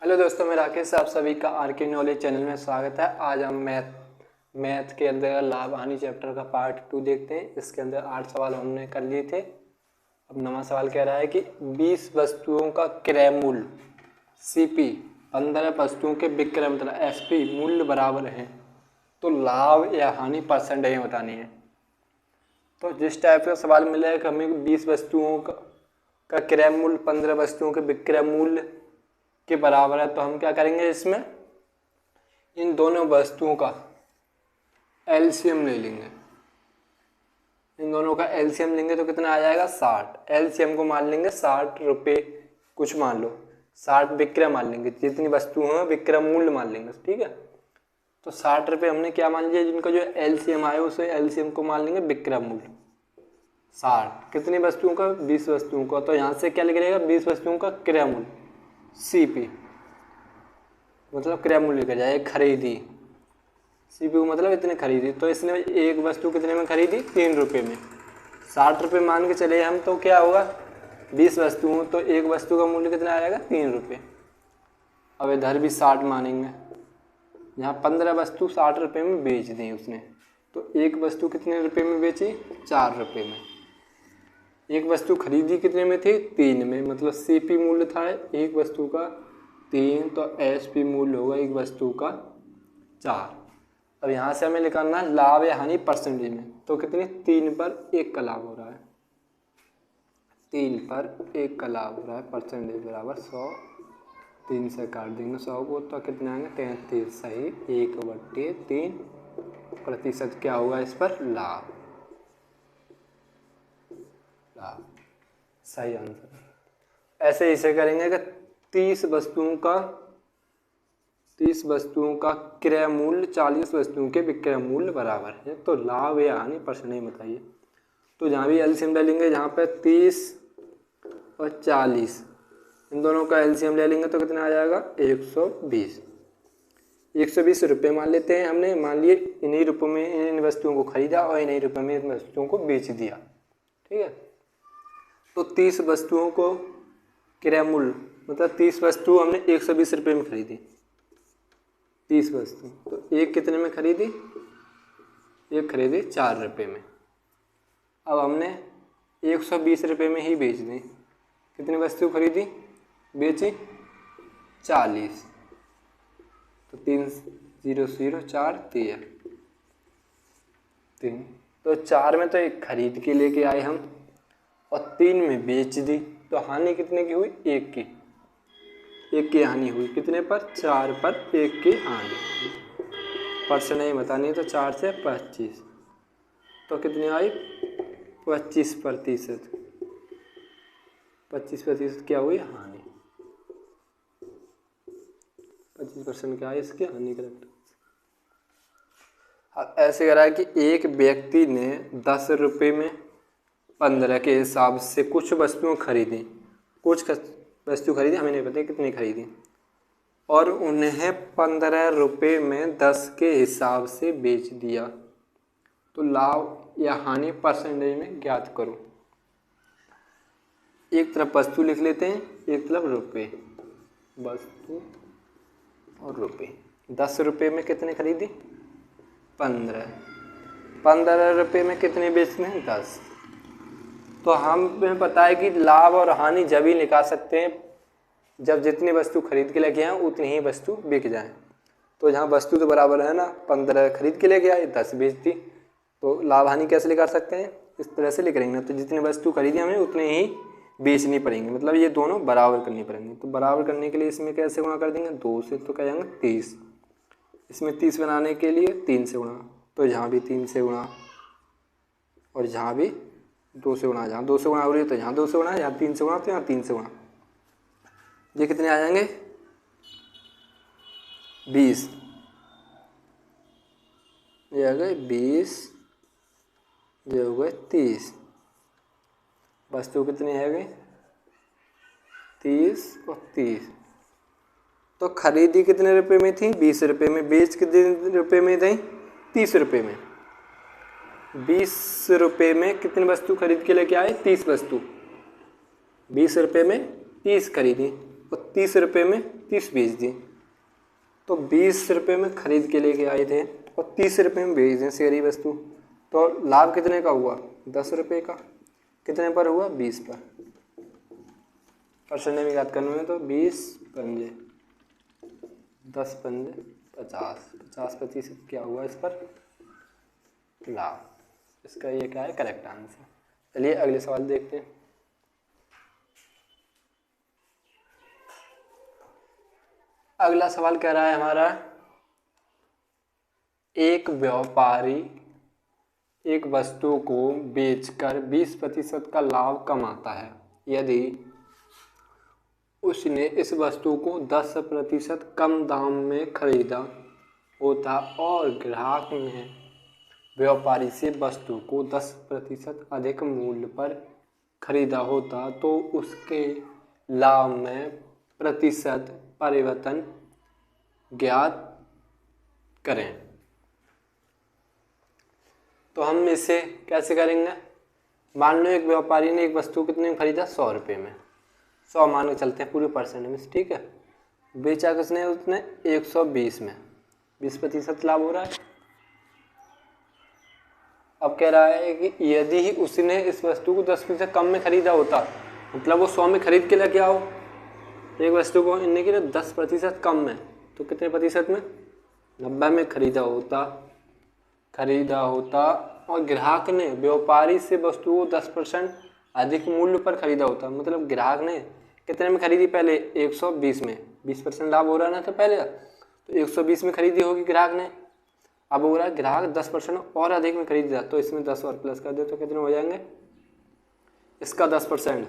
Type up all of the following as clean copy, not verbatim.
Hello दोस्तों, मैं राकेश, आप सभी का आर के नॉलेज चैनल में स्वागत है। आज हम मैथ के अंदर लाभ हानि चैप्टर का पार्ट 2 देखते हैं। इसके अंदर 8 सवाल हमने कर लिए थे। अब नवा सवाल कह रहा है कि 20 वस्तुओं का क्रय मूल्य CP 15 वस्तुओं के विक्रय मतलब SP मूल्य बराबर है, तो लाभ या हानि परसेंटेज बतानी है। तो जिस टाइप का सवाल मिला है कि हमें 20 वस्तुओं का क्रय मूल्य 15 वस्तुओं के विक्रय मूल्य के बराबर है, तो हम क्या करेंगे, इसमें इन दोनों वस्तुओं का एलसीएम ले लेंगे। इन दोनों का एलसीएम लेंगे तो कितना आ जाएगा 60। एलसीएम को मान लेंगे 60 रुपये, कुछ मान लो 60 विक्रय मान लेंगे, जितनी वस्तु हैं विक्रय मूल्य मान लेंगे, ठीक है। तो 60 रुपये हमने क्या मान लिया, जिनका जो एलसीएम आए उसे एलसीएम को मान लेंगे विक्रय मूल्य 60। कितनी वस्तुओं का, 20 वस्तुओं का। तो यहाँ से क्या लिख रहेगा, 20 वस्तुओं का क्रय मूल्य CP मतलब क्रय मूल्य का जाए खरीदी, CPU मतलब इतने खरीदी। तो इसने एक वस्तु कितने में खरीदी, 3 रुपये में। 60 रुपये मान के चले हम, तो क्या होगा 20 वस्तुओं, तो एक वस्तु का मूल्य कितना आएगा 3 रुपये। अब इधर भी 60 मानेंगे, यहाँ 15 वस्तु 60 रुपये में बेच दी उसने, तो एक वस्तु कितने रुपये में बेची, 4 रुपये में। एक वस्तु खरीदी कितने में थी, 3 में, मतलब CP मूल्य था एक वस्तु का 3, तो SP मूल्य होगा एक वस्तु का 4। अब यहाँ से हमें निकालना है लाभ या हानि परसेंटेज में, तो कितनी, 3 पर 1 का लाभ हो रहा है, 3 पर 1 का लाभ हो रहा है, परसेंटेज बराबर 100। 3 से काट देंगे 100 को, तो कितने आएंगे 33, सही 1/3 प्रतिशत क्या होगा इस पर, लाभ सही आंसर। ऐसे इसे करेंगे कि 30 वस्तुओं का क्रय मूल्य 40 वस्तुओं के विक्रय मूल्य बराबर है, तो लाभ या हानि परसेंटेज बताइए। तो जहाँ भी एलसीएम ले लेंगे, जहाँ पे 30 और 40 इन दोनों का एलसीएम ले लेंगे तो कितना आ जाएगा 120। 120 रुपये मान लेते हैं हमने, मान लिए इन्हीं रुपयों में इन वस्तुओं को खरीदा और इन्हीं रुपयों में इन वस्तुओं को बेच दिया, ठीक है। तो 30 वस्तुओं को क्रय मूल्य मतलब 30 वस्तु हमने 120 रुपये में खरीदी, 30 वस्तु, तो एक कितने में खरीदी, एक खरीदी 4 रुपये में। अब हमने 120 रुपये में ही बेच दी, कितनी वस्तु खरीदी, बेची 40, तो 3 0 0 4 3, तो 4 में तो एक खरीद के लेके आए हम और 3 में बेच दी, तो हानि कितने की हुई, 1 की हानि हुई। कितने पर, 4 पर 1 की हानि। परसेंट नहीं बतानी है, तो 4 से 25, तो कितनी आई 25%। 25% क्या हुई, हानि। 25% क्या है इसकी हानि, करेक्ट। अब ऐसे करा है कि एक व्यक्ति ने 10 रुपये में 15 के हिसाब से कुछ वस्तुएं खरीदी, वस्तु खरीदी, हमें नहीं पता कितनी खरीदी, और उन्हें 15 रुपये में 10 के हिसाब से बेच दिया, तो लाभ या हानि परसेंटेज में ज्ञात करो। एक तरफ वस्तु लिख लेते हैं, एक तरफ रुपये, वस्तु और रुपये। 10 रुपये में कितने खरीदी, 15 रुपये में कितने बेचने हैं, 10। तो हमें पता है कि लाभ और हानि जब ही निकाल सकते हैं जब जितनी वस्तु खरीद के लेके आए उतनी ही वस्तु बिक जाए। तो जहाँ वस्तु तो बराबर है ना, 15 खरीद के लेके आए 10 बेच दी, तो लाभ हानि कैसे निकाल सकते हैं, इस तरह से लिख रहेंगे। तो जितनी वस्तु खरीदी हमें उतने ही बेचनी पड़ेंगी, मतलब ये दोनों बराबर करनी पड़ेंगी। तो बराबर करने के लिए इसमें कैसे गुणा कर देंगे, 2 से, तो क्या जाएंगे 30। इसमें 30 बनाने के लिए 3 से गुणा, तो यहाँ भी 3 से गुणा, और जहाँ भी 2 से गुणा, जहाँ 2 से गुणा हो रही है तो यहाँ 2 से गुणा, यहाँ 3 से गुणा तो यहाँ 3 से गुणा। ये कितने आ जाएंगे 20, ये आ गए 20, ये हो गए 30। वस्तु कितनी है गई 30 और 30। तो खरीदी कितने रुपए में थी, 20 रुपये में, बेच कितने रुपये में थी, 30 रुपये में। 20 रुपये में कितनी वस्तु खरीद के लेके आए, 30 वस्तु। 20 रुपये में 30 खरीदी, और 30 रुपये में 30 बेच दिए, तो 20 रुपये में खरीद के लेके आए थे और 30 रुपये में बेच दें शेयरी वस्तु, तो लाभ कितने का हुआ? 10 रुपये का। कितने पर हुआ? 20 पर। परसेंट में याद करना है तो 20 पंजे 10 पंजे 50, 50% क्या हुआ इस पर? लाभ। इसका ये क्या है? Correct answer. चलिए अगले सवाल देखते हैं। अगला सवाल कह रहा है हमारा, एक व्यापारी एक वस्तु को बेचकर 20% का लाभ कमाता है यदि उसने इस वस्तु को 10% कम दाम में खरीदा होता और ग्राहक ने व्यापारी से वस्तु को 10% अधिक मूल्य पर खरीदा होता तो उसके लाभ में प्रतिशत परिवर्तन ज्ञात करें। तो हम इसे कैसे करेंगे? मान लो एक व्यापारी ने एक वस्तु कितने में खरीदा? 100 रुपये में। 100 मान के चलते हैं पूरे परसेंट में, ठीक है। बेचा किसने? उसने 120 में, 20% लाभ हो रहा है। अब कह रहा है कि यदि ही उसने इस वस्तु को 10% कम में खरीदा होता, मतलब वो 100 में खरीद के लेके आओ एक वस्तु को, इनने की 10% कम में, तो कितने प्रतिशत में? 90 में खरीदा होता और ग्राहक ने व्यापारी से वस्तु को 10% अधिक मूल्य पर खरीदा होता। मतलब ग्राहक ने कितने में खरीदी? पहले 120 में, 20% लाभ हो रहा है ना, तो पहले तो 120 में खरीदी होगी ग्राहक ने। अब हो रहा है ग्राहक 10% और अधिक में खरीदा, तो इसमें 10 और प्लस कर दे तो कितने हो जाएंगे? इसका 10%,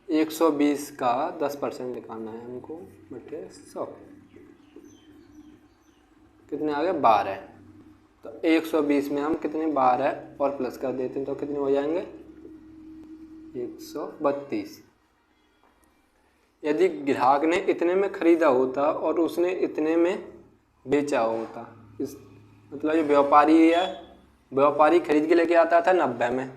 120 का 10% निकालना है हमको, बटे 100, कितने आ गए? 12। तो 120 में हम कितने? 12 और प्लस कर देते हैं तो कितने हो जाएंगे? 132। यदि ग्राहक ने इतने में खरीदा होता और उसने इतने में बेचा होता, इस मतलब ये व्यापारी है, व्यापारी खरीद के लेके आता था 90 में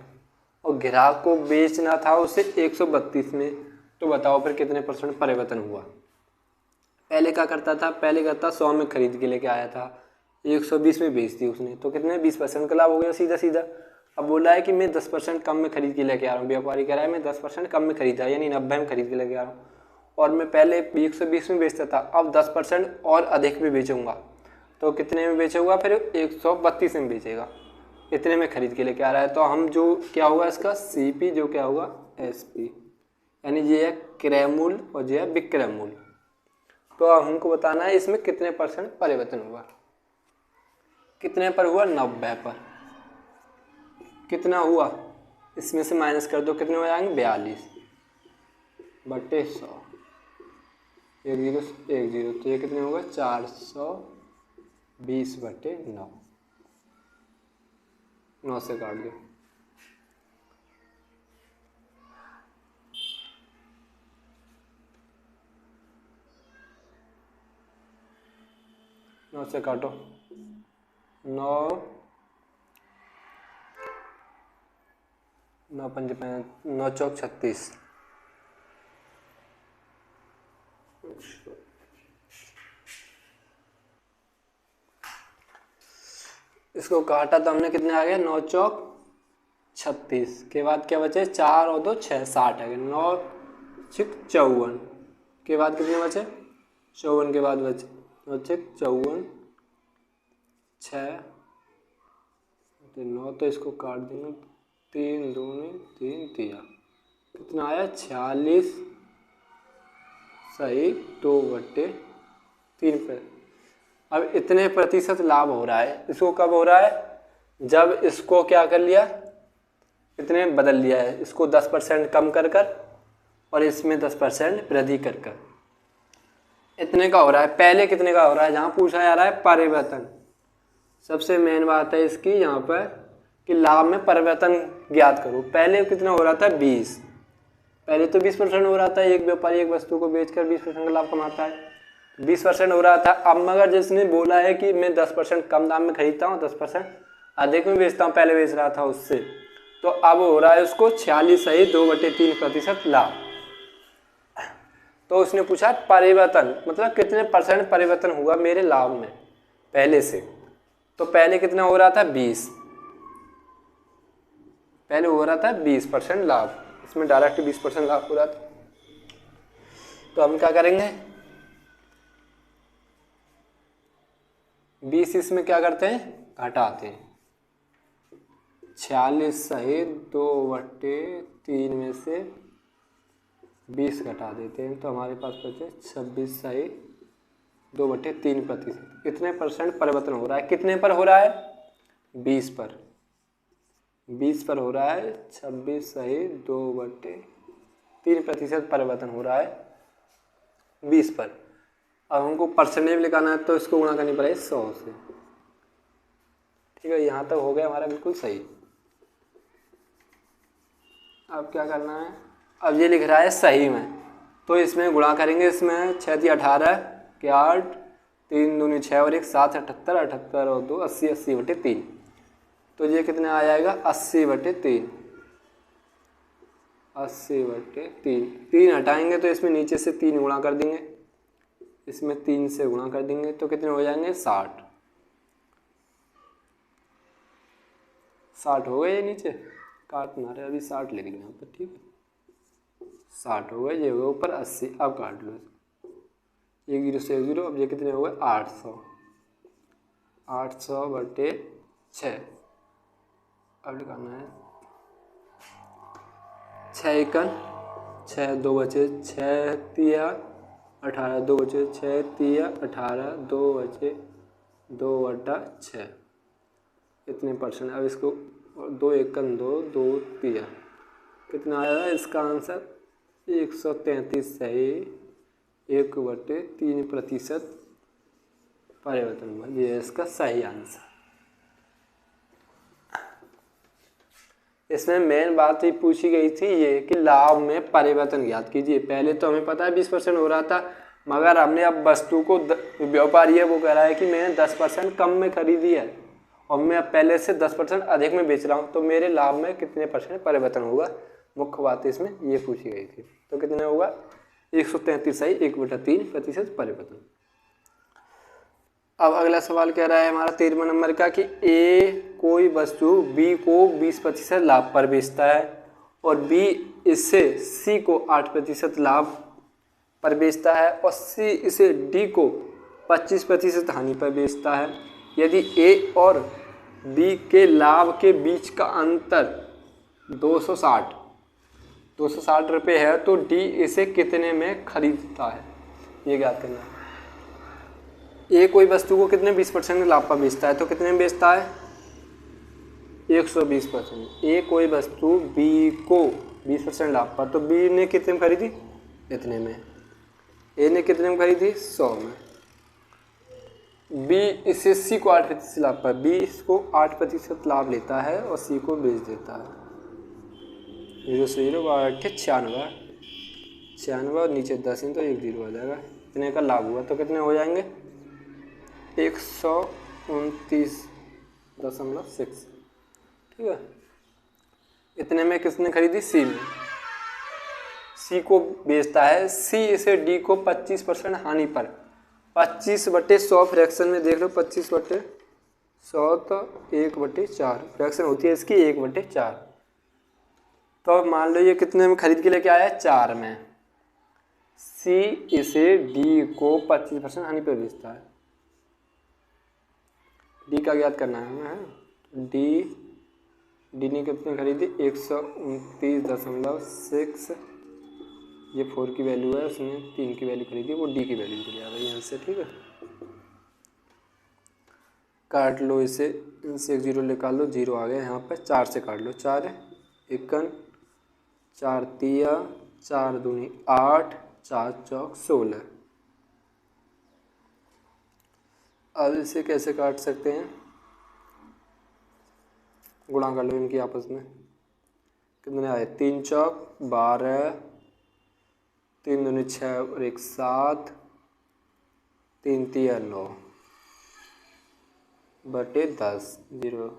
और ग्राहक को बेचना था उसे 132 में, तो बताओ फिर कितने % परिवर्तन हुआ? पहले क्या करता था? पहले करता 100 में खरीद के लेके आया था, 120 में बेच दी उसने, तो कितने? 20% का लाभ हो गया सीधा सीधा। अब बोला है कि मैं 10% कम में खरीद के लेके आ रहा हूँ, व्यापारी कह रहा है मैं 10% कम में खरीदा, यानी 90 में खरीद के लेके आ रहा हूँ और मैं पहले 120 में बेचता था, अब 10% और अधिक में बेचूंगा, तो कितने में बेचूंगा? फिर 132 में बेचेगा, इतने में खरीद के लेके आ रहा है। तो हम जो क्या होगा इसका? CP जो क्या होगा? SP, यानी ये है क्रय मूल्य और ये है विक्रय मूल्य। तो अब हमको बताना है इसमें कितने % परिवर्तन हुआ। कितने पर हुआ? 90 पर। कितना हुआ? इसमें से माइनस कर दो, कितने हो जाएंगे? 42 बटे 100, 1 0 1 0, तो ये कितने होगा? 420 बटे 9, 9 से काट दो। नौ से काटो, 9 9 5 9 चौक 36। इसको काटा तो हमने, कितने आ गए? 9 चौक 36 के बाद क्या बचे? 4 और 2 6, 60 है। 9 6 54 के बाद कितने बचे? 54 के बाद बचे 9 6 54 6 9, तो इसको काट देंगे, 3 2 3 3, कितना आया? 46 सही 2 बटे 3 पर। अब इतने प्रतिशत लाभ हो रहा है, इसको कब हो रहा है? जब इसको क्या कर लिया? इतने बदल लिया है, इसको 10% कम कर कर और इसमें 10% वृद्धि कर कर, इतने का हो रहा है। पहले कितने का हो रहा है? जहाँ पूछा जा रहा है परिवर्तन, सबसे मेन बात है इसकी यहाँ पर कि लाभ में परिवर्तन ज्ञात करो। पहले कितना हो रहा था? 20, पहले तो 20% हो रहा था। एक व्यापारी एक वस्तु को बेचकर 20% का लाभ कमाता है, 20% हो रहा था। अब मगर जिसने बोला है कि मैं 10% कम दाम में खरीदता हूँ, 10% अधिक में बेचता हूँ, पहले बेच रहा था उससे, तो अब हो रहा है उसको 46 सही 2 बटे 3% लाभ। तो उसने पूछा परिवर्तन, मतलब कितने परसेंट परिवर्तन हुआ मेरे लाभ में पहले से। तो पहले कितना हो रहा था 20, पहले हो रहा था 20% लाभ, इसमें डायरेक्ट 20% लाभ हो रहा था। तो हम क्या करेंगे, 20 इसमें क्या करते हैं घटाते हैं, 46 सही 2/3 में से 20 घटा देते हैं तो हमारे पास बचे 26 सही 2/3%। कितने परसेंट परिवर्तन हो रहा है, कितने पर हो रहा है 20 पर, 20 पर हो रहा है 26 सही 2/3% परिवर्तन हो रहा है 20 पर। अब हमको परसेंटेज लिखाना है तो इसको गुणा करनी पड़ेगी 100 से। ठीक है, यहाँ तक हो गया हमारा बिल्कुल सही। अब क्या करना है, अब ये लिख रहा है सही में, तो इसमें गुणा करेंगे, इसमें 6 × 18 के 8, 3 दूनी 6 और 1 7, 78, 78 और 2 80, 80/3। तो ये कितने आ जाएगा 80/3, 80/3। 3 हटाएंगे तो इसमें नीचे से 3 गुणा कर देंगे, इसमें 3 से गुणा कर देंगे तो कितने हो जाएंगे 60। 60 हो गए, ये नीचे काट ना रहे, अभी 60 लिख लें यहाँ पर। ठीक है, 60 हो गए, ये हो गए ऊपर 80। अब काट लो, 1 0 से 1 0। अब ये कितने हो गए 800, 800/6। अब लिखाना है 6 एकन 6, 2 बचे 6 तिया 18, 2 बचे 6 तिया 18, 2 बचे 2/6। इतने परसेंट। अब इसको 2 एकन 2, 2 तिया कितना आया इसका आंसर 133 सही 1/3% परिवर्तन हुआ। ये इसका सही आंसर। इसमें मेन बात ही पूछी गई थी ये कि लाभ में परिवर्तन ज्ञात कीजिए। पहले तो हमें पता है 20% हो रहा था, मगर हमने अब वस्तु को व्यापारी है वो कह रहा है कि मैंने 10% कम में खरीदी है और मैं अब पहले से 10% अधिक में बेच रहा हूँ, तो मेरे लाभ में कितने परसेंट परिवर्तन होगा, मुख्य बात इसमें ये पूछी गई थी। तो कितने होगा 133 सही 1/3% परिवर्तन। अब अगला सवाल कह रहा है हमारा 13वें नंबर का कि ए कोई वस्तु बी को 20% लाभ पर बेचता है और बी इससे सी को 8% लाभ पर बेचता है और सी इसे डी को 25% हानि पर बेचता है। यदि ए और बी के लाभ के बीच का अंतर 260 रुपये है तो डी इसे कितने में खरीदता है, ये ज्ञात करना है। ए कोई वस्तु को कितने 20% लाभ पर बेचता है, तो कितने में बेचता है 120%। ए कोई वस्तु बी को 20% लाभ पर, तो बी ने कितने में खरीदी इतने में, ए ने कितने में खरीदी 100 में। बी इसे सी को 8% लाभ पर, बी इसको 8% लाभ लेता है और सी को बेच देता है। 0 से 0 8 96 और नीचे 10 तो 1 0 हो जाएगा। इतने का लाभ हुआ तो कितने हो जाएंगे 129.6। ठीक है, इतने में किसने खरीदी सी में, सी को बेचता है, सी इसे डी को 25% हानि पर 25/100 फ्रैक्शन में देख लो 25/100 तो 1/4 फ्रैक्शन होती है इसकी 1/4। तो मान लो ये कितने में खरीद के लेके आया है 4 में, सी इसे डी को 25% हानि पर बेचता है। डी का ज्ञात करना है हमें। डी ने कितने खरीदी 129.6, ये 4 की वैल्यू है, उसने 3 की वैल्यू खरीदी, वो डी की वैल्यू चली आ रही है यहाँ से। ठीक है, काट लो इसे, इनसे 1 0 निकाल लो, 0 आ गया यहाँ पे। 4 से काट लो, 4 एकन 4 तिया 4 दूनी 8 4 चौक 16। अब इसे कैसे काट सकते हैं, गुणा कर लो इनकी आपस में। कितने आए 3 चौक 12 3 दूनी 6 और 1 7 3 तिया 9 बटे 10 0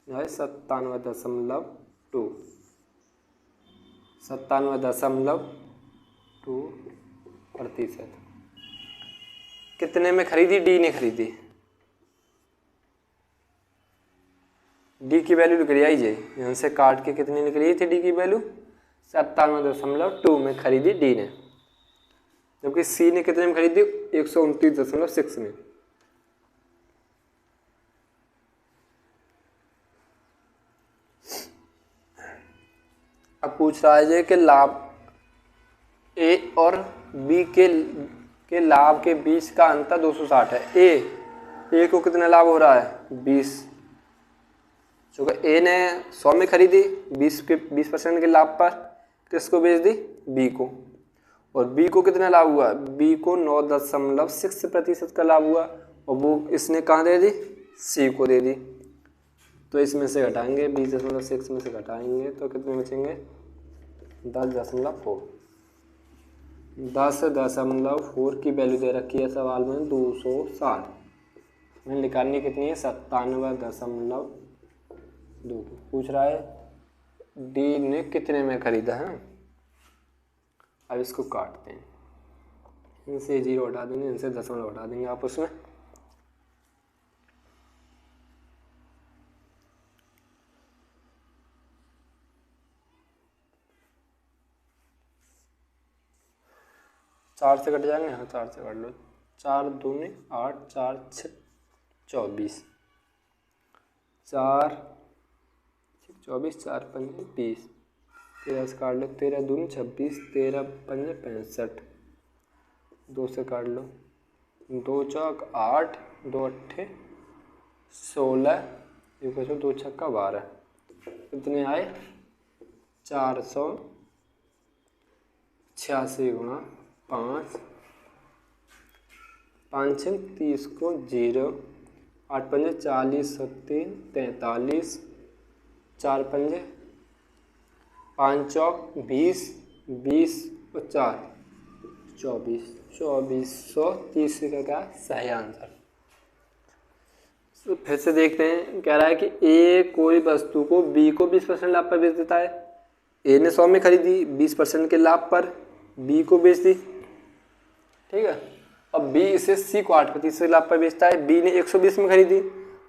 97.2 97.2 2%। कितने में खरीदी? डी ने खरीदी। डी की वैल्यू निकली आई जे, यहाँ से काट के कितनी निकली थी डी की वैल्यू? 97.2 में खरीदी डी ने, जबकि सी ने कितने में खरीदी? 129.6 में। अब पूछ रहा है जे कि लाभ ए और बी के लाभ के बीच का अंतर 260 है। ए को कितना लाभ हो रहा है? 20। चूँकि ए ने 100 में खरीदी 20% के लाभ पर, किसको बेच दी? बी को। और बी को कितना लाभ हुआ? बी को 9.6% का लाभ हुआ, और वो इसने कहाँ दे दी? सी को दे दी। तो इसमें से घटाएंगे, 20.6 में से घटाएंगे तो कितने बचेंगे? 10.4। 10.4 की वैल्यू दे रखी है सवाल में 260, मैंने निकालनी कितनी है? 97.2 की। पूछ रहा है डी ने कितने में खरीदा है। अब इसको काटते हैं, इनसे 0 हटा देंगे, इनसे 0.5 हटा देंगे आप उसमें। चार से कट जाएंगे, हाँ 4 से काट लो। 4 दूनी 8, 4 6 24, 4 24, 4 5 20, 13 से काट लो, 13 दूनी 26, 13 5 65, 2 से काट लो, 2 चौक 8, 2 अट्ठे 16, 2 छक्का 12, कितने आए? 486 गुणा 5, 5 6 30 को 0, 8 5 40, 3 43, 4 5 5 चौक 20, 20 और 4 24, 2430 का क्या सही आंसर। तो फिर से देखते हैं, कह रहा है कि ए कोई वस्तु को बी को 20% लाभ पर बेच देता है। ए ने 100 में खरीदी, 20% के लाभ पर बी को बेच दी, ठीक है। अब बी इसे सी को 8% लाभ पर बेचता है। बी ने 120 में खरीदी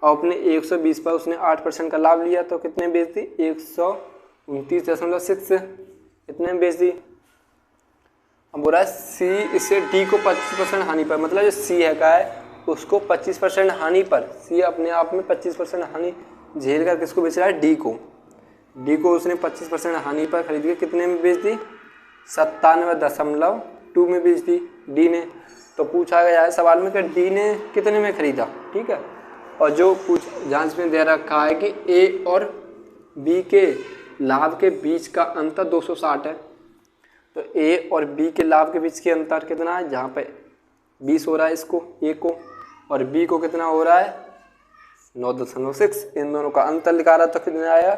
और अपने 120 पर उसने 8% का लाभ लिया, तो कितने में बेच दी? 129.6 इतने में बेच दी। अब बोल रहा है सी इसे डी को 25% हानि पर, मतलब जो सी है का है उसको 25% हानि पर, सी अपने आप में 25% हानि झेल कर किसको बेच रहा है? डी को। डी को उसने 25% हानि पर खरीद के कितने में बेच दी? 97.2 में बेच दी डी ने। तो पूछा गया है सवाल में कि डी ने कितने में खरीदा, ठीक है। और जो जांच में दे रखा है कि ए और बी के लाभ के बीच का अंतर 260 है, तो ए और बी के लाभ के बीच के अंतर कितना है? जहाँ पे 20 हो रहा है इसको ए को, और बी को कितना हो रहा है? 9.6। इन दोनों का अंतर निकाला रहा, तो कितना आया?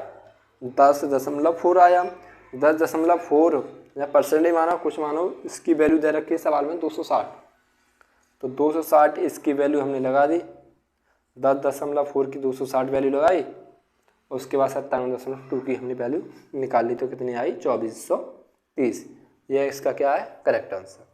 10.4 आया। 10.4 या परसेंटेज मानो कुछ मानो, इसकी वैल्यू दे रखी है सवाल में 260, तो 260 इसकी वैल्यू हमने लगा दी। 10.4 की 260 वैल्यू लगाई, उसके बाद 97.2 की हमने वैल्यू निकाल ली, तो कितनी आई? 2430। यह इसका क्या है? Correct answer.